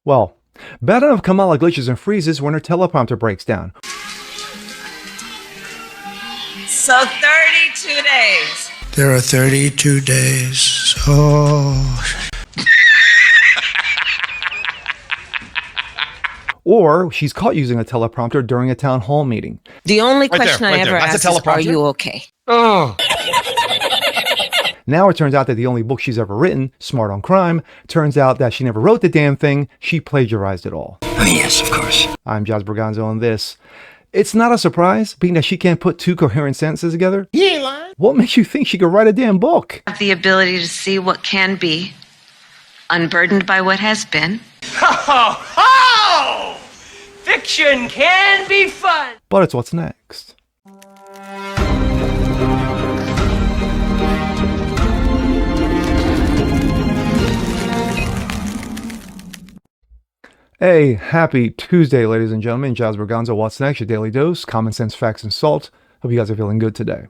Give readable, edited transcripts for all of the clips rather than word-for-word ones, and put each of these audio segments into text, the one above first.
Well, bad enough Kamala glitches and freezes when her teleprompter breaks down. So 32 days. There are 32 days. Oh. Or she's caught using a teleprompter during a town hall meeting. The only Right question there, I right ever there. That's ask a is, are teleprompter? you okay? Oh. Now it turns out that the only book she's ever written, Smart on Crime, turns out that she never wrote the damn thing, she plagiarized it all. Yes, of course. I'm Jazz Berganzo on this. It's not a surprise, being that she can't put two coherent sentences together. You ain't lying. What makes you think she could write a damn book? Have the ability to see what can be, unburdened by what has been. Ho, ho! Fiction can be fun. But it's what's next. Hey, happy Tuesday, ladies and gentlemen. Jazz Berganzo, what's next? Your daily dose, common sense, facts, and salt. Hope you guys are feeling good today.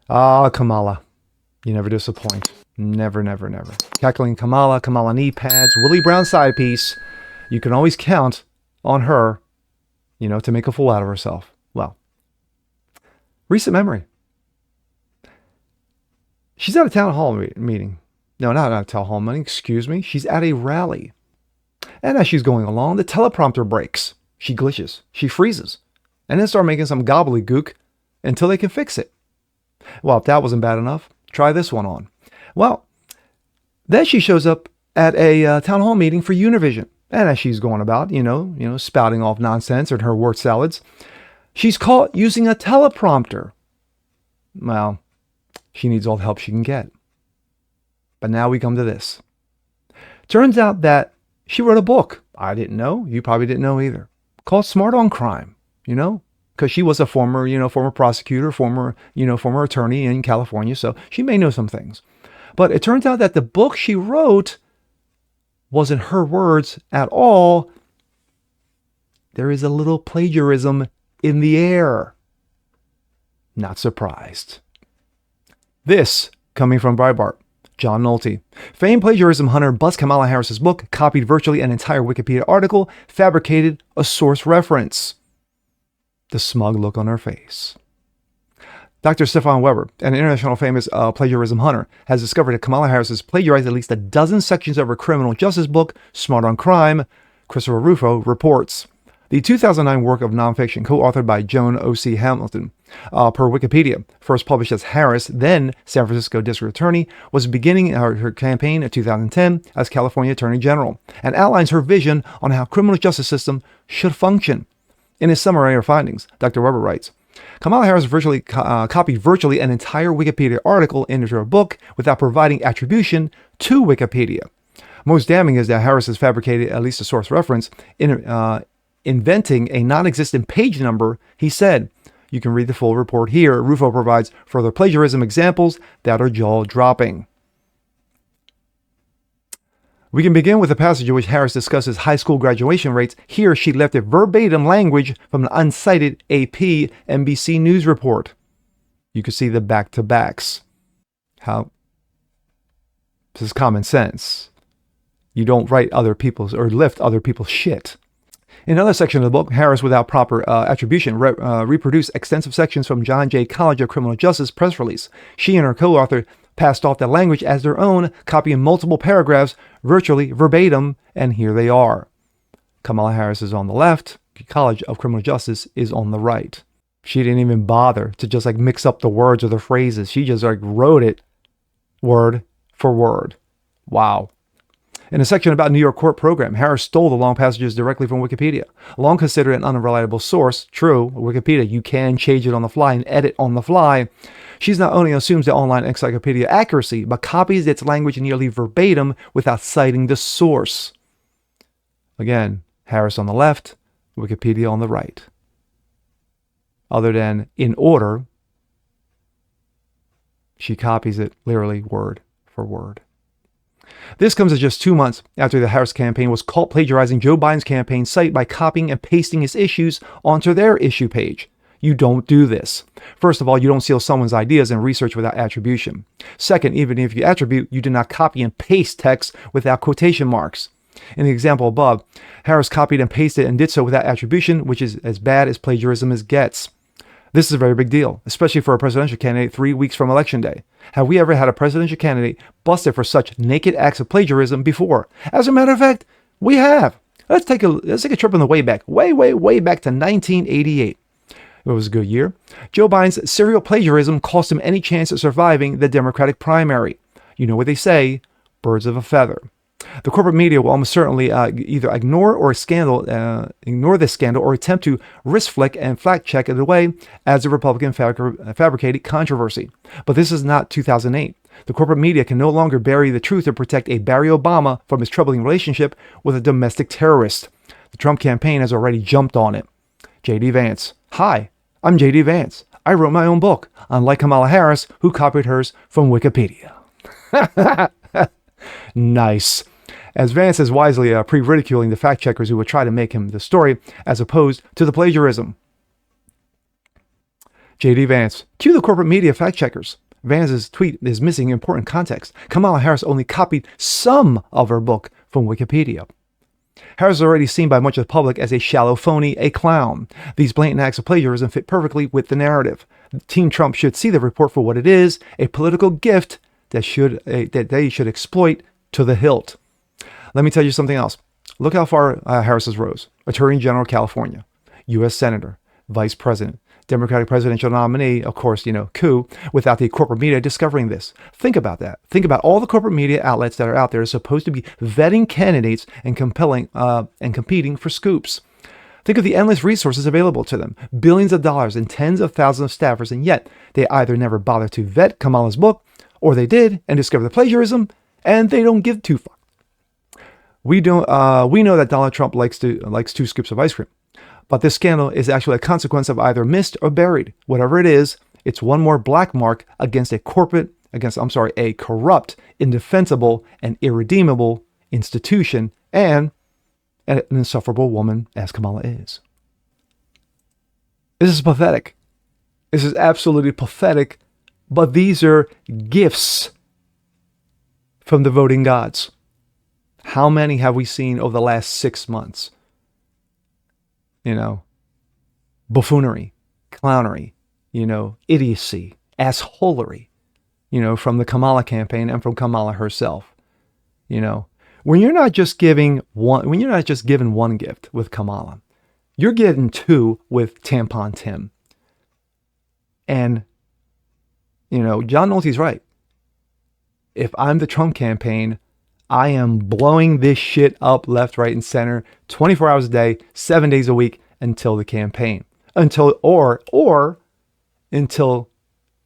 Kamala. You never disappoint. Never, never, never. Cackling Kamala, Kamala knee pads, Willie Brown side piece. You can always count on her, to make a fool out of herself. Well, recent memory. She's at a town hall meeting. No, not at a town hall meeting, excuse me. She's at a rally. And as she's going along, the teleprompter breaks. She glitches. She freezes. And then start making some gobbledygook until they can fix it. Well, if that wasn't bad enough, try this one on. Well, then she shows up at a town hall meeting for Univision. And as she's going about, spouting off nonsense and her word salads, she's caught using a teleprompter. Well, she needs all the help she can get. But now we come to this. Turns out that she wrote a book. I didn't know. You probably didn't know either. Called Smart on Crime, because she was a former prosecutor, former attorney in California. So she may know some things. But it turns out that the book she wrote wasn't her words at all. There is a little plagiarism in the air. Not surprised. This coming from Breitbart. John Nolte. Famed plagiarism hunter busts Kamala Harris's book, copied virtually an entire Wikipedia article, fabricated a source reference. The smug look on her face. Dr. Stefan Weber, an international famous plagiarism hunter, has discovered that Kamala Harris has plagiarized at least a dozen sections of her criminal justice book, Smart on Crime, Christopher Rufo reports. The 2009 work of nonfiction, co-authored by Joan O.C. Hamilton, per Wikipedia, first published as Harris, then San Francisco District Attorney, was beginning her campaign in 2010 as California Attorney General, and outlines her vision on how criminal justice system should function. In his summary of her findings, Dr. Weber writes, Kamala Harris copied virtually an entire Wikipedia article into her book without providing attribution to Wikipedia. Most damning is that Harris has fabricated at least a source reference in inventing a non-existent page number, he said. You can read the full report here. Rufo provides further plagiarism examples that are jaw-dropping. We can begin with a passage in which Harris discusses high school graduation rates. Here, she left a verbatim language from an uncited AP NBC News report. You can see the back-to-backs. How? This is common sense. You don't write other people's or lift other people's shit. In another section of the book, Harris, without proper attribution, reproduced extensive sections from John Jay College of Criminal Justice press release. She and her co-author passed off that language as their own, copying multiple paragraphs virtually verbatim, and here they are. Kamala Harris is on the left, College of Criminal Justice is on the right. She didn't even bother to just mix up the words or the phrases. She just wrote it word for word. Wow. In a section about New York court program, Harris stole the long passages directly from Wikipedia. Long considered an unreliable source, true, Wikipedia, you can change it on the fly and edit on the fly. She's not only assumes the online encyclopedia accuracy, but copies its language nearly verbatim without citing the source. Again, Harris on the left, Wikipedia on the right. Other than in order, she copies it literally word for word. This comes as just 2 months after the Harris campaign was caught plagiarizing Joe Biden's campaign site by copying and pasting his issues onto their issue page. You don't do this. First of all, you don't steal someone's ideas and research without attribution. Second, even if you attribute, you do not copy and paste text without quotation marks. In the example above, Harris copied and pasted and did so without attribution, which is as bad as plagiarism as gets. This is a very big deal, especially for a presidential candidate 3 weeks from Election Day. Have we ever had a presidential candidate busted for such naked acts of plagiarism before? As a matter of fact, we have. Let's take a trip on the way back, way back to 1988. It was a good year. Joe Biden's serial plagiarism cost him any chance of surviving the Democratic primary. You know what they say, birds of a feather. The corporate media will almost certainly either ignore this scandal or attempt to wrist flick and fact check it away as a Republican fabricated controversy. But this is not 2008. The corporate media can no longer bury the truth to protect a Barry Obama from his troubling relationship with a domestic terrorist. The Trump campaign has already jumped on it. J.D. Vance. Hi, I'm J.D. Vance. I wrote my own book, unlike Kamala Harris, who copied hers from Wikipedia. Nice. As Vance is wisely pre-ridiculing the fact-checkers who would try to make him the story, as opposed to the plagiarism. J.D. Vance. Cue the corporate media fact-checkers. Vance's tweet is missing important context. Kamala Harris only copied some of her book from Wikipedia. Harris is already seen by much of the public as a shallow phony, a clown. These blatant acts of plagiarism fit perfectly with the narrative. Team Trump should see the report for what it is, a political gift that they should exploit to the hilt. Let me tell you something else. Look how far Harris has rose. Attorney General of California, U.S. Senator, Vice President, Democratic presidential nominee, of course, coup, without the corporate media discovering this. Think about that. Think about all the corporate media outlets that are out there supposed to be vetting candidates and competing for scoops. Think of the endless resources available to them, billions of dollars and tens of thousands of staffers, and yet they either never bother to vet Kamala's book, or they did and discovered the plagiarism, and they don't give two fucks. We know that Donald Trump likes 2 scoops of ice cream. But this scandal is actually a consequence of either missed or buried. Whatever it is, it's one more black mark against a corrupt, indefensible, and irredeemable institution and an insufferable woman as Kamala is. This is pathetic. This is absolutely pathetic, but these are gifts from the voting gods. How many have we seen over the last 6 months? Buffoonery, clownery, idiocy, assholery, from the Kamala campaign and from Kamala herself. When you're not just given one gift with Kamala, you're getting 2 with Tampon Tim. And, John Nolte's right. If I'm the Trump campaign, I am blowing this shit up left, right, and center 24 hours a day, 7 days a week until the campaign. Until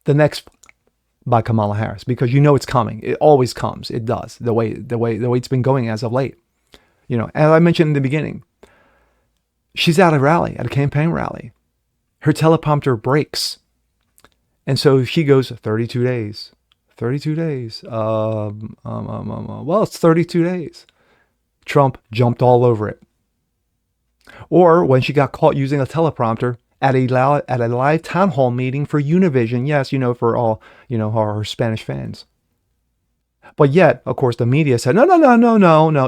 the next by Kamala Harris, because it's coming. It always comes. It does. The way it's been going as of late. As I mentioned in the beginning, she's at a campaign rally. Her teleprompter breaks. And so she goes 32 days. 32 days. Well, it's 32 days. Trump jumped all over it. Or when she got caught using a teleprompter at a live town hall meeting for Univision. Yes, for all, her Spanish fans. But yet, of course, the media said, no.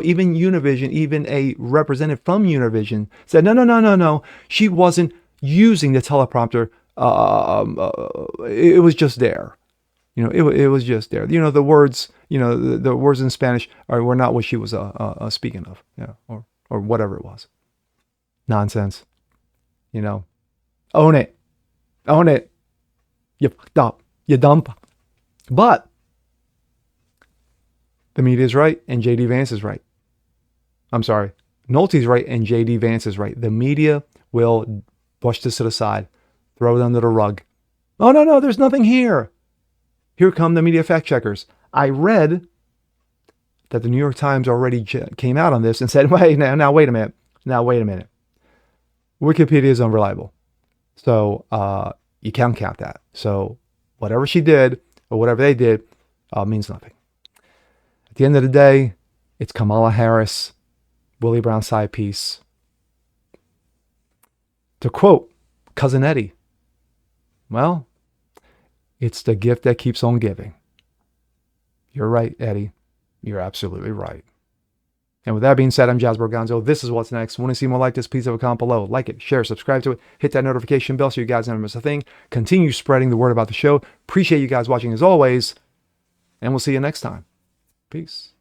Even Univision, even a representative from Univision said, no. She wasn't using the teleprompter. It was just there. It was just there. The words, the words in Spanish were not what she was speaking of, or whatever it was. Nonsense. Own it. You fucked up. You dumb. But the media is right and J.D. Vance is right. I'm sorry. Nolte's right and J.D. Vance is right. The media will brush this to the side, throw it under the rug. Oh, no, there's nothing here. Here come the media fact checkers. I read that the New York Times already came out on this and said, wait a minute. Wikipedia is unreliable. So you can't count that. So whatever she did or whatever they did means nothing. At the end of the day, it's Kamala Harris, Willie Brown side piece. To quote Cousin Eddie, well, it's the gift that keeps on giving. You're right, Eddie. You're absolutely right. And with that being said, I'm Jazz Borganzo. This is What's Next. Want to see more like this? Please have a comment below. Like it, share, subscribe to it. Hit that notification bell so you guys never miss a thing. Continue spreading the word about the show. Appreciate you guys watching as always. And we'll see you next time. Peace.